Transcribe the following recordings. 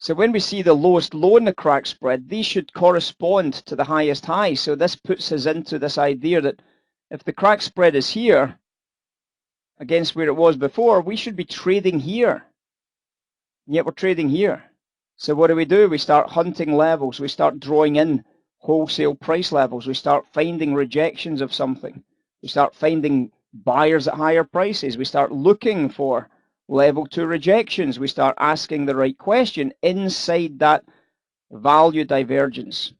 So when we see the lowest low in the crack spread, these should correspond to the highest high. So this puts us into this idea that if the crack spread is here against where it was before, we should be trading here. And yet we're trading here. So what do? We start hunting levels. We start drawing in wholesale price levels. We start finding rejections of something. We start finding buyers at higher prices. We start looking for level 2 rejections. We start asking the right question inside that value divergence.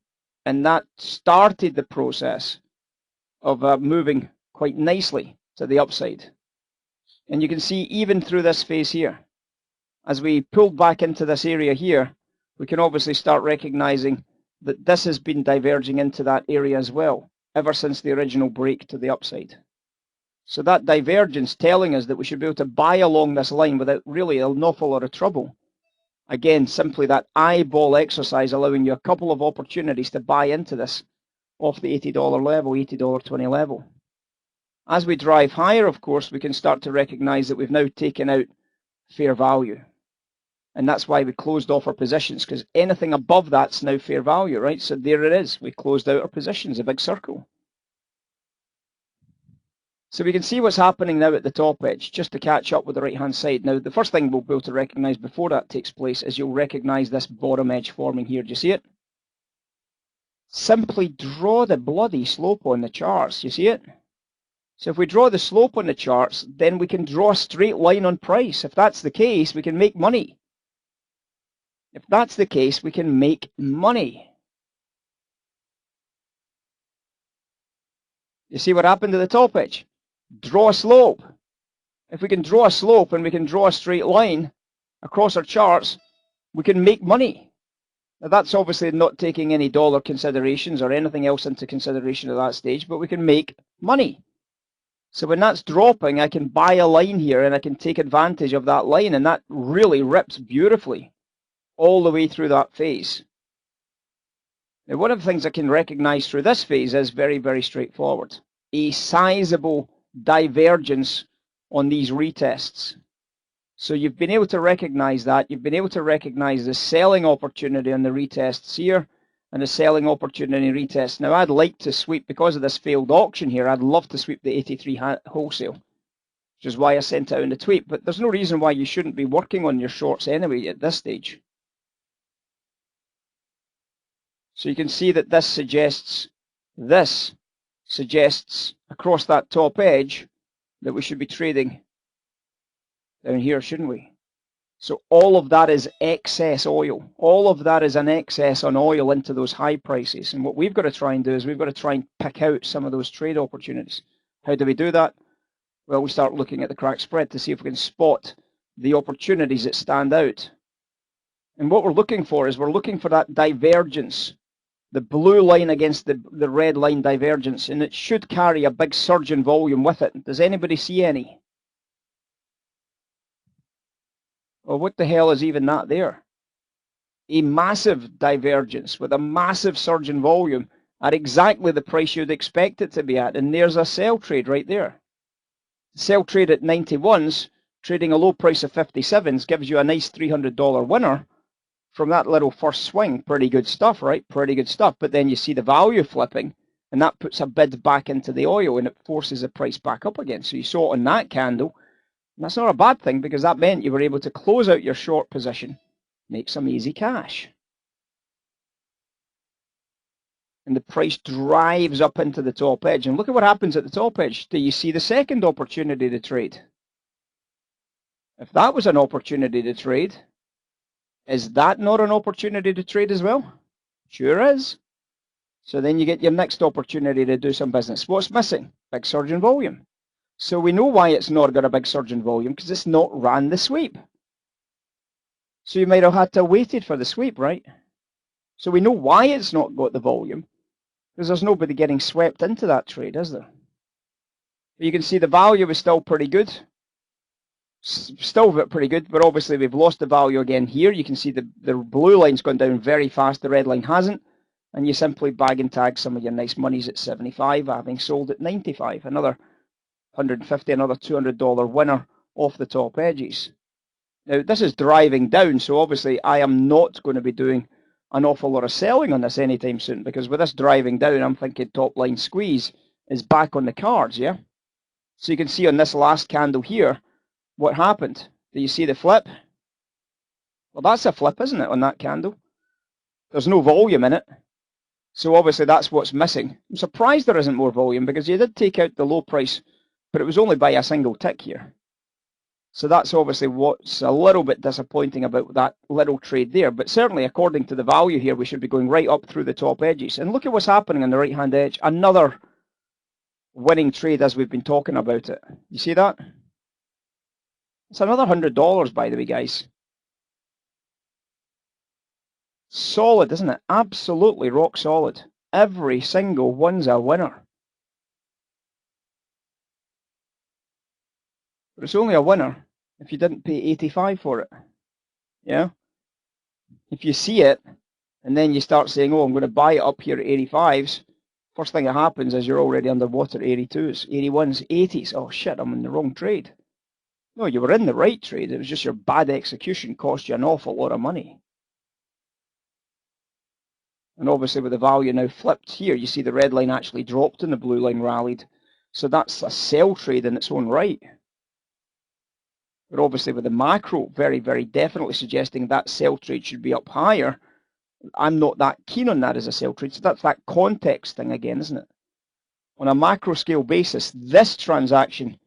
And that started the process of moving quite nicely to the upside. And you can see even through this phase here, as we pulled back into this area here, we can obviously start recognizing that this has been diverging into that area as well, ever since the original break to the upside. So that divergence telling us that we should be able to buy along this line without really an awful lot of trouble. Again, simply that eyeball exercise allowing you a couple of opportunities to buy into this off the $80 level, $80.20 level. As we drive higher, of course, we can start to recognize that we've now taken out fair value. And that's why we closed off our positions, because anything above that's now fair value, right? So there it is. We closed out our positions, a big circle. So we can see what's happening now at the top edge, just to catch up with the right-hand side. Now, the first thing we'll be able to recognize before that takes place is you'll recognize this bottom edge forming here. Do you see it? Simply draw the bloody slope on the charts. You see it? So if we draw the slope on the charts, then we can draw a straight line on price. If that's the case, we can make money. If that's the case, we can make money. You see what happened to the top edge? Draw a slope. If we can draw a slope and we can draw a straight line across our charts, we can make money. Now that's obviously not taking any dollar considerations or anything else into consideration at that stage, but we can make money. So when that's dropping, I can buy a line here and I can take advantage of that line, and that really rips beautifully all the way through that phase. Now, one of the things I can recognize through this phase is very, very straightforward. A sizable divergence on these retests. So you've been able to recognize that. You've been able to recognize the selling opportunity on the retests here and the selling opportunity retests. Now, I'd like to sweep, because of this failed auction here, I'd love to sweep the 83 wholesale, which is why I sent out in the tweet. But there's no reason why you shouldn't be working on your shorts anyway at this stage. So you can see that this suggests across that top edge that we should be trading down here, shouldn't we? So all of that is excess oil. All of that is an excess on oil into those high prices. And what we've got to try and do is we've got to try and pick out some of those trade opportunities. How do we do that? Well, we start looking at the crack spread to see if we can spot the opportunities that stand out. And what we're looking for is we're looking for that divergence, the blue line against the red line divergence, and it should carry a big surge in volume with it. Does anybody see any? Well, what the hell is even that there? A massive divergence with a massive surge in volume at exactly the price you'd expect it to be at. And there's a sell trade right there. Sell trade at 91s, trading a low price of 57s, gives you a nice $300 winner from that little first swing. Pretty good stuff, right? Pretty good stuff. But then you see the value flipping, and that puts a bid back into the oil, and it forces the price back up again. So you saw it on that candle. And that's not a bad thing, because that meant you were able to close out your short position, make some easy cash. And the price drives up into the top edge. And look at what happens at the top edge. Do you see the second opportunity to trade? If that was an opportunity to trade, is that not an opportunity to trade as well? Sure is. So then you get your next opportunity to do some business. What's missing? Big surge in volume. So we know why it's not got a big surge in volume, because it's not ran the sweep. So you might have had to waited for the sweep, right? So we know why it's not got the volume, because there's nobody getting swept into that trade, is there? But you can see the value is still pretty good. Still pretty good, but obviously we've lost the value again here. You can see the blue line's gone down very fast, the red line hasn't, and you simply bag and tag some of your nice monies at 75, having sold at 95. Another 150, another $200 winner off the top edges. Now, this is driving down, so obviously I am not going to be doing an awful lot of selling on this anytime soon, because with this driving down, I'm thinking top line squeeze is back on the cards, yeah? So you can see on this last candle here, what happened. Do you see the flip? Well, that's a flip, isn't it, on that candle? There's no volume in it. So obviously that's what's missing. I'm surprised there isn't more volume, because you did take out the low price, but it was only by a single tick here. So that's obviously what's a little bit disappointing about that little trade there. But certainly, according to the value here, we should be going right up through the top edges. And look at what's happening on the right-hand edge. Another winning trade as we've been talking about it. You see that? It's another $100, by the way, guys. Solid, isn't it? Absolutely rock solid. Every single one's a winner. But it's only a winner if you didn't pay 85 for it. Yeah? If you see it, and then you start saying, oh, I'm going to buy it up here at 85s, first thing that happens is you're already underwater at 82s, 81s, 80s. Oh, shit, I'm in the wrong trade. No, you were in the right trade. It was just your bad execution cost you an awful lot of money. And obviously with the value now flipped here, you see the red line actually dropped and the blue line rallied. So that's a sell trade in its own right. But obviously with the macro very, very definitely suggesting that sell trade should be up higher. I'm not that keen on that as a sell trade. So that's that context thing again, isn't it? On a macro scale basis, this transaction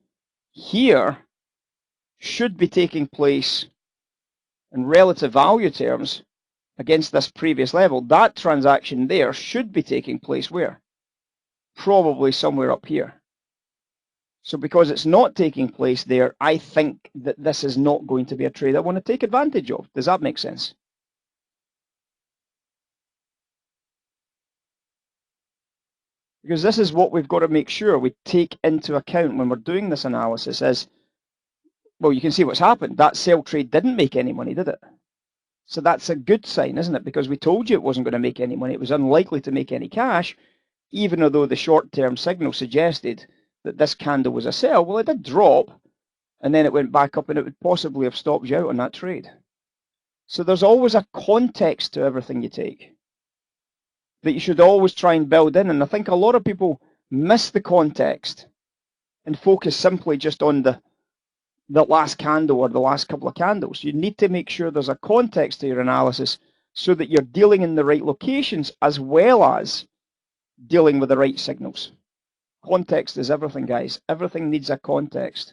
here should be taking place in relative value terms against this previous level. That transaction there should be taking place where? Probably somewhere up here. So because it's not taking place there, I think that this is not going to be a trade I want to take advantage of. Does that make sense? Because this is what we've got to make sure we take into account when we're doing this analysis is, well, you can see what's happened. That sell trade didn't make any money, did it? So that's a good sign, isn't it? Because we told you it wasn't going to make any money. It was unlikely to make any cash, even though the short-term signal suggested that this candle was a sell. Well, it did drop, and then it went back up, and it would possibly have stopped you out on that trade. So there's always a context to everything you take that you should always try and build in. And I think a lot of people miss the context and focus simply just on the last candle or the last couple of candles. You need to make sure there's a context to your analysis so that you're dealing in the right locations as well as dealing with the right signals. Context is everything, guys. Everything needs a context.